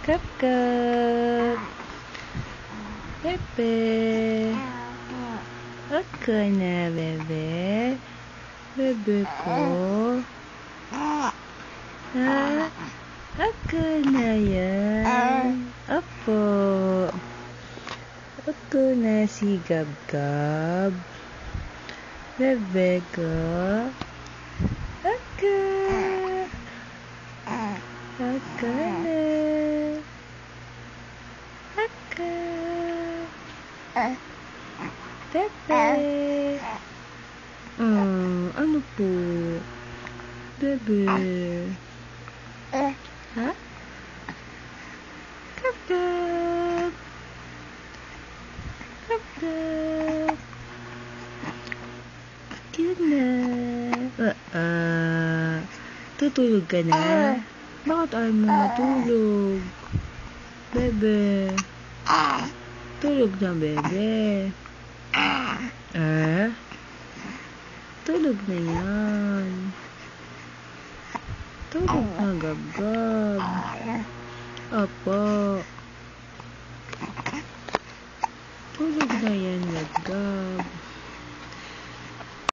Kap-kap. Bebe. Okay na, bebe. Bebe ko. Ha? Okay na yan. Opo. Okay na si Gab-Gab. Bebe ko. Okay. Okay na. Okay. Bebe. Ano po? Bebe. Ha? Gab-Gab. Gab-Gab. Yun na. Tutulog ka na? Bakit ayaw mo matulog? Bebe. Tulog na, bebe. Tulog na yan. Tulog na, Gab-Gab. Opo.